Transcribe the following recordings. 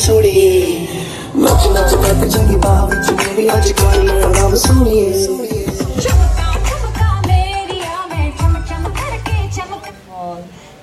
छोड़िए नच नच बैठ चंगी बाह विच मेरी अज कर मेरा नाम सुनिए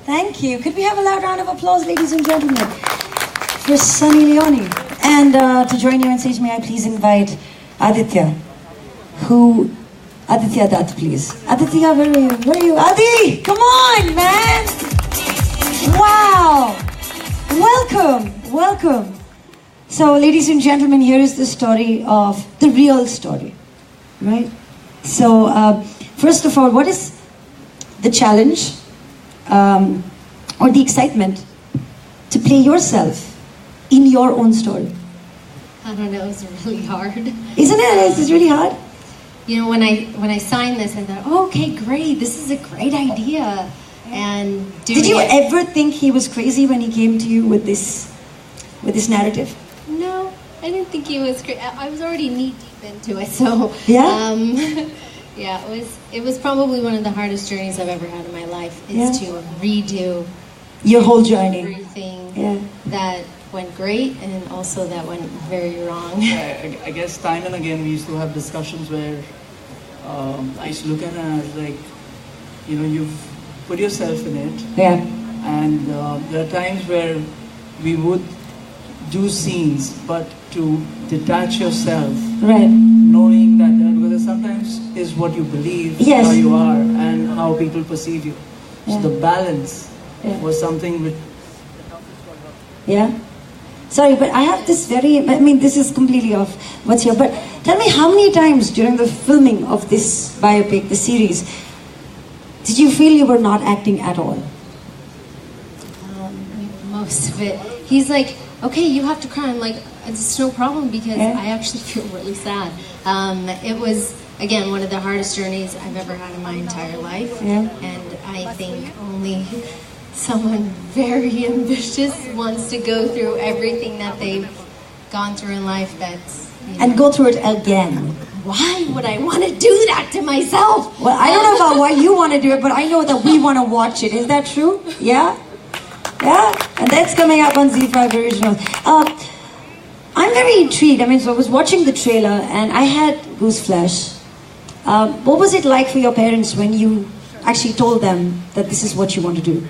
Thank you. Could we have a loud round of applause, ladies and gentlemen, for Sunny Leone? And to join you on stage, may I please invite Aditya, Aditya Dutt, please. Aditya, where are you? Where are you? Adi, come on, man! Wow! Welcome. So, ladies and gentlemen, here is the story of the real story, right? So, first of all, what is the challenge or the excitement to play yourself in your own story? I don't know, it's really hard. Isn't it? It's really hard. You know, when I signed this, I thought, oh, okay, great, this is a great idea. And did you ever think he was crazy when he came to you with this narrative? No, I didn't think he was crazy. I was already knee deep into it, so yeah. Yeah, it was probably one of the hardest journeys I've ever had in my life, is to redo your whole journey. Everything that went great and also that went very wrong. I guess time and again we used to have discussions where I used to look at it and I was like, you know, you've put yourself in it. Yeah. And there are times where we would do scenes, but to detach yourself, right, knowing that because sometimes is what you believe, how you are, and how people perceive you. So the balance was something which. Yeah. Sorry, but I have this this is completely off what's here, but tell me, how many times during the filming of this biopic, the series, did you feel you were not acting at all? Most of it. He's like, okay, you have to cry. I'm like, it's no problem because I actually feel really sad. It was, again, one of the hardest journeys I've ever had in my entire life. And I think only someone very ambitious wants to go through everything that they've gone through in life and go through it again. Why would I want to do that to myself? Well, I don't know about why you want to do it, but I know that we want to watch it. Is that true? Yeah? Yeah? And that's coming up on Z5 Originals. I'm very intrigued. So I was watching the trailer and I had gooseflesh. What was it like for your parents when you actually told them that this is what you want to do?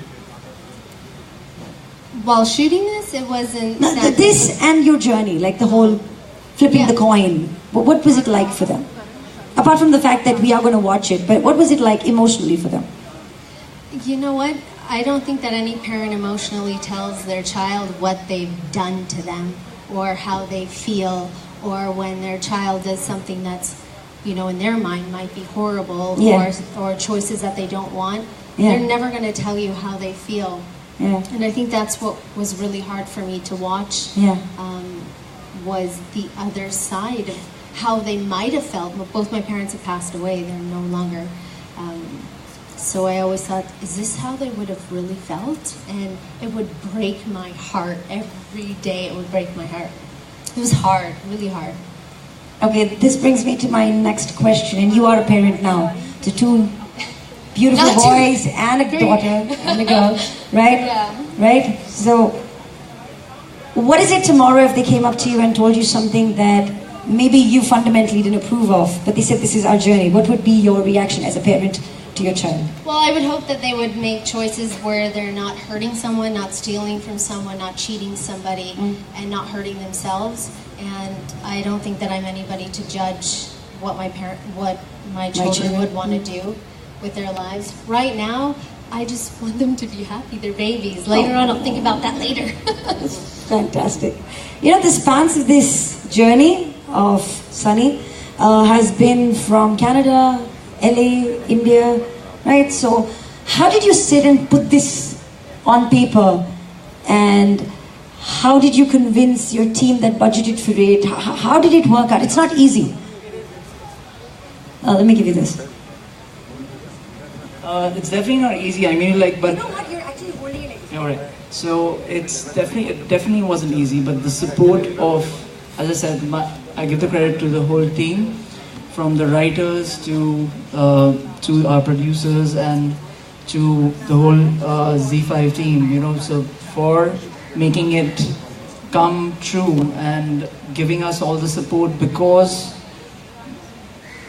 While shooting this, it wasn't... No, this and your journey, like the whole flipping the coin. What was it like for them? Apart from the fact that we are going to watch it, but what was it like emotionally for them? You know what? I don't think that any parent emotionally tells their child what they've done to them or how they feel, or when their child does something that's, you know, in their mind might be horrible or choices that they don't want. They're never going to tell you how they feel. And I think that's what was really hard for me to watch, was the other side of how they might have felt. Both my parents have passed away, they're no longer. So I always thought, is this how they would have really felt? And it would break my heart every day. It would break my heart. It was hard, really hard. Okay, this brings me to my next question. And you are a parent now to two beautiful boys and a daughter and a girl, right? Yeah. Right? So, what is it tomorrow if they came up to you and told you something that maybe you fundamentally didn't approve of, but they said this is our journey? What would be your reaction as a parent to your child? Well, I would hope that they would make choices where they're not hurting someone, not stealing from someone, not cheating somebody, and not hurting themselves. And I don't think that I'm anybody to judge what my children would want to do with their lives. Right now, I just want them to be happy. They're babies. Later on, I'll think about that later. Fantastic. You know, the span of this journey of Sunny has been from Canada, LA, India, right? So how did you sit and put this on paper, and how did you convince your team that budgeted for it? How did it work out? It's not easy. Let me give you this. It's definitely not easy. I mean, like, but... You know what? You're actually holding it. Alright. So it definitely wasn't easy, but the support of, as I said, I give the credit to the whole team, from the writers to our producers and to the whole Z5 team, you know, so for making it come true and giving us all the support, because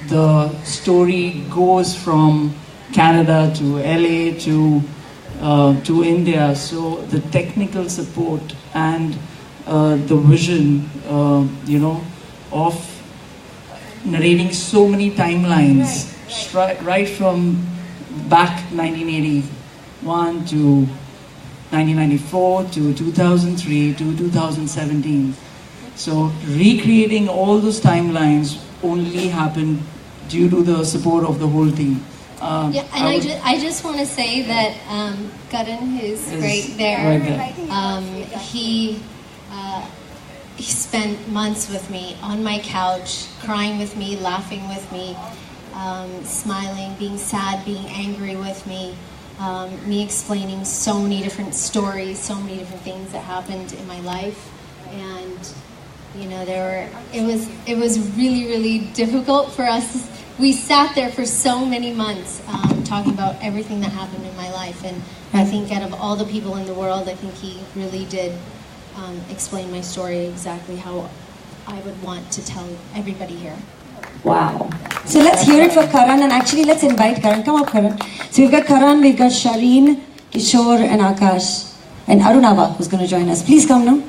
the story goes from Canada to LA to India. So the technical support and the vision, of narrating so many timelines, right from back 1981 to 1994 to 2003 to 2017. So recreating all those timelines only happened due to the support of the whole team. Yeah, and I just want to say that Karan is right there. Right there. He spent months with me on my couch, crying with me, laughing with me, smiling, being sad, being angry with me, me explaining so many different stories, so many different things that happened in my life, and it was really, really difficult for us. We sat there for so many months talking about everything that happened in my life, and I think out of all the people in the world, I think he really did explain my story exactly how I would want to tell everybody here. Wow. So let's hear it for Karan, and actually let's invite Karan. Come up, Karan. So we've got Karan, we've got Shireen, Kishore and Akash, and Arunava who's going to join us. Please come now.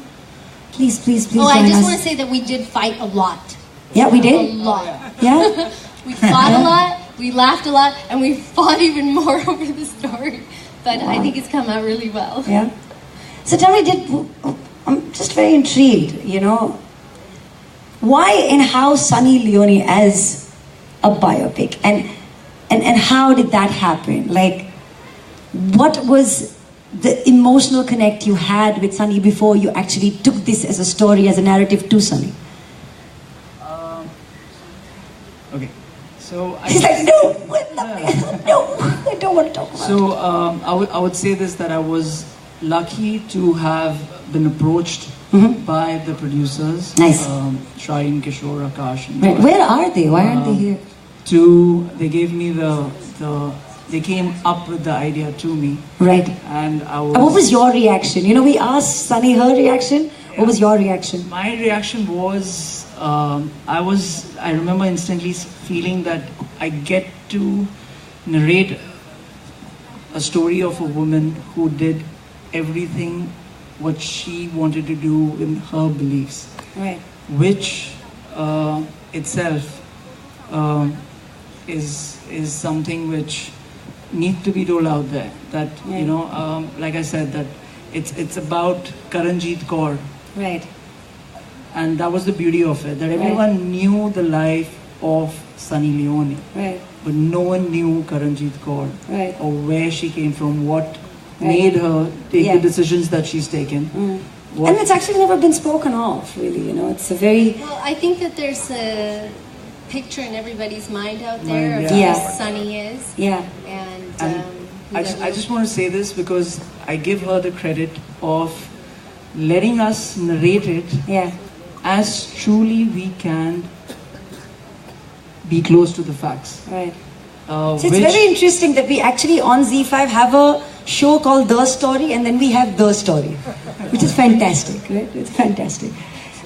Please join us. I just want to say that we did fight a lot. Yeah, we did? A lot. Yeah? We fought a lot, we laughed a lot, and we fought even more over the story. But I think it's come out really well. Yeah. So tell me, I'm just very intrigued, why and how Sunny Leone as a biopic, and how did that happen? Like, what was the emotional connect you had with Sunny before you actually took this as a story, as a narrative to Sunny? Okay, so He's like, no, no, I don't want to talk about it. So I would say this, that I was lucky to have been approached by the producers. Nice. Shireen, Kishore, Akash. And Right. Where are they? Why aren't they here? They gave me they came up with the idea to me. Right. And I was... And what was your reaction? We asked Sunny her reaction. What was your reaction? My reaction was, I remember instantly feeling that I get to narrate a story of a woman who did everything what she wanted to do in her beliefs. Right. Which itself is something which needs to be told out there. That, like I said, that it's about Karanjit Kaur. Right. And that was the beauty of it, that everyone knew the life of Sunny Leone. Right. But no one knew Karanjit Kaur. Right. Or where she came from, what made her take the decisions that she's taken. And it's actually never been spoken of, really, It's a very... Well, I think that there's a picture in everybody's mind out there of Yeah. who Sunny is. Yeah. And I just want to say this because I give her the credit of letting us narrate it as truly we can be close to the facts. Right. So it's very interesting that we actually on Z5 have a show called The Story, and then we have The Story, which is fantastic, right? It's fantastic.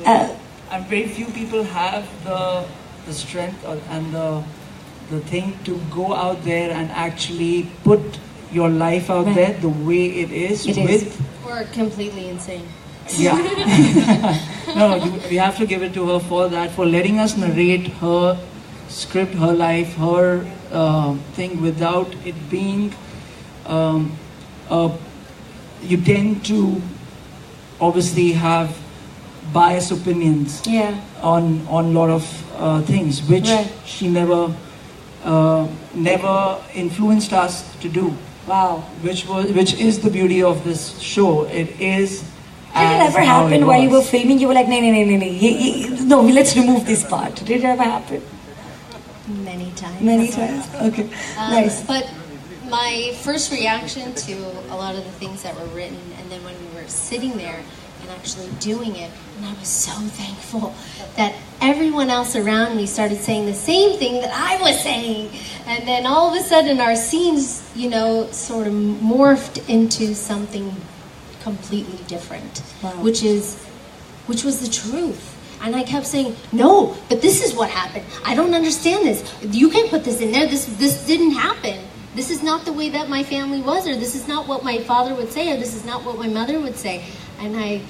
And very few people have the strength and the thing to go out there and actually put your life out there the way it is. Or completely insane. Yeah. No, we have to give it to her for that, for letting us narrate her script, her life, her thing without it being... you tend to obviously have biased opinions on a lot of things, which she never influenced us to do. Wow. Which is the beauty of this show. It is. Did it ever happen while you were filming? You were like, no, let's remove this part. Did it ever happen? Many times. Many times. Okay. Nice. But my first reaction to a lot of the things that were written, and then when we were sitting there and actually doing it, and I was so thankful that everyone else around me started saying the same thing that I was saying, and then all of a sudden our scenes, sort of morphed into something completely different, which is which was the truth. And I kept saying, no, but this is what happened. I don't understand this. You can put this in there. This didn't happen. This is not the way that my family was, or this is not what my father would say, or this is not what my mother would say. And I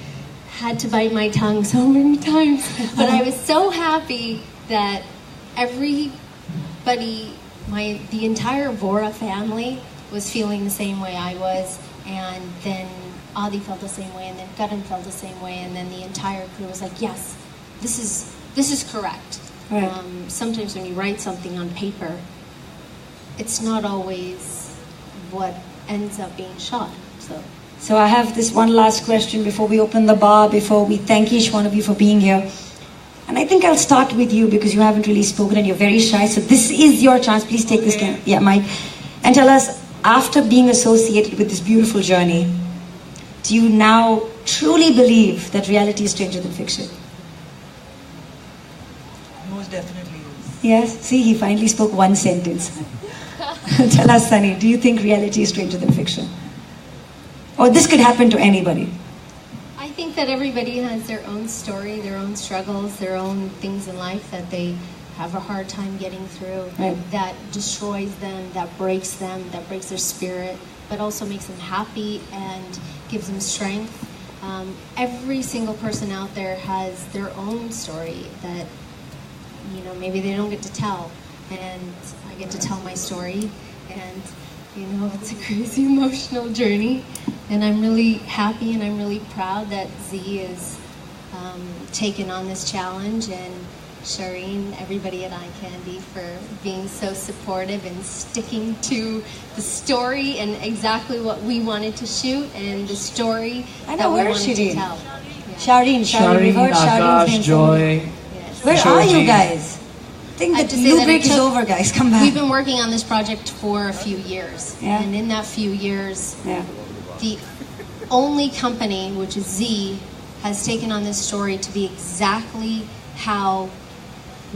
had to bite my tongue so many times. But I was so happy that everybody, the entire Vora family was feeling the same way I was. And then Adi felt the same way, and then Karan felt the same way, and then the entire crew was like, yes, this is correct. Right. Sometimes when you write something on paper, it's not always what ends up being shot. So I have this one last question before we open the bar, before we thank each one of you for being here. And I think I'll start with you because you haven't really spoken and you're very shy. So this is your chance. Please take this mic and tell us, after being associated with this beautiful journey, do you now truly believe that reality is stranger than fiction? Most definitely is. Yes? See, he finally spoke one sentence. Tell us, Sunny, do you think reality is stranger than fiction? Or this could happen to anybody? I think that everybody has their own story, their own struggles, their own things in life that they have a hard time getting through, right, that destroys them, that breaks their spirit, but also makes them happy and gives them strength. Every single person out there has their own story that, you know, maybe they don't get to tell. And I get to tell my story, and you know, it's a crazy emotional journey, and I'm really happy and I'm really proud that Z is taken on this challenge, and Shireen, everybody at Eye Candy for being so supportive and sticking to the story and exactly what we wanted to shoot and the story that we wanted to tell. Yeah. Shireen, Akash, Joy. Yes. Where are you guys? I think the new break is over, guys. Come back. We've been working on this project for a few years. Yeah. And in that few years, Yeah. the only company, which is Z, has taken on this story to be exactly how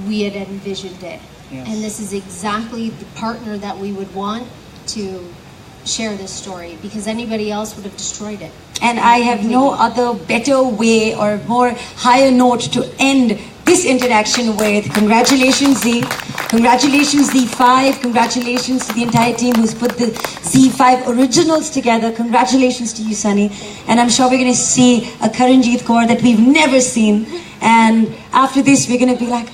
we had envisioned it. Yes. And this is exactly the partner that we would want to share this story, because anybody else would have destroyed it. And I have no other better way or more higher note to end this interaction with. Congratulations, Z. Congratulations, Z5. Congratulations to the entire team who's put the Z5 originals together. Congratulations to you, Sunny. And I'm sure we're going to see a Karanjeet Kaur that we've never seen. And after this, we're going to be like,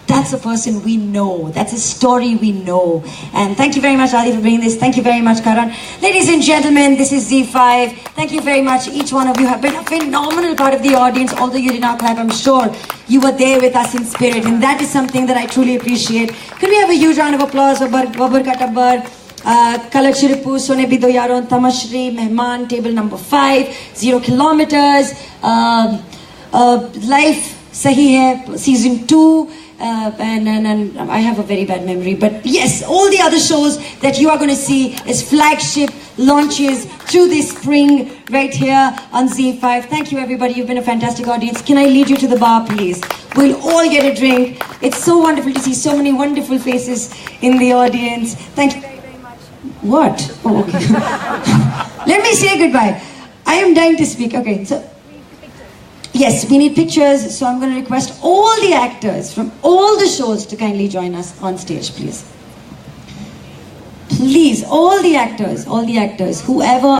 that's a person we know. That's a story we know. And thank you very much, Ali, for bringing this. Thank you very much, Karan. Ladies and gentlemen, this is Z5. Thank you very much. Each one of you have been a phenomenal part of the audience. Although you did not clap, I'm sure you were there with us in spirit. And that is something that I truly appreciate. Could we have a huge round of applause for Babur Katabar, Kalat Shiripu, Sone Bido Yaron, Tamashri, Mehman, table number 5, 0 kilometers, Life Sahi Hai, season 2. And I have a very bad memory, but yes, all the other shows that you are going to see as flagship launches through this spring right here on Z5. Thank you, everybody. You've been a fantastic audience. Can I lead you to the bar, please? We'll all get a drink. It's so wonderful to see so many wonderful faces in the audience. Thank you very, very much. What? Oh, okay. Let me say goodbye. I am dying to speak. Okay, so yes, we need pictures, so I'm going to request all the actors from all the shows to kindly join us on stage, please. Please, all the actors, whoever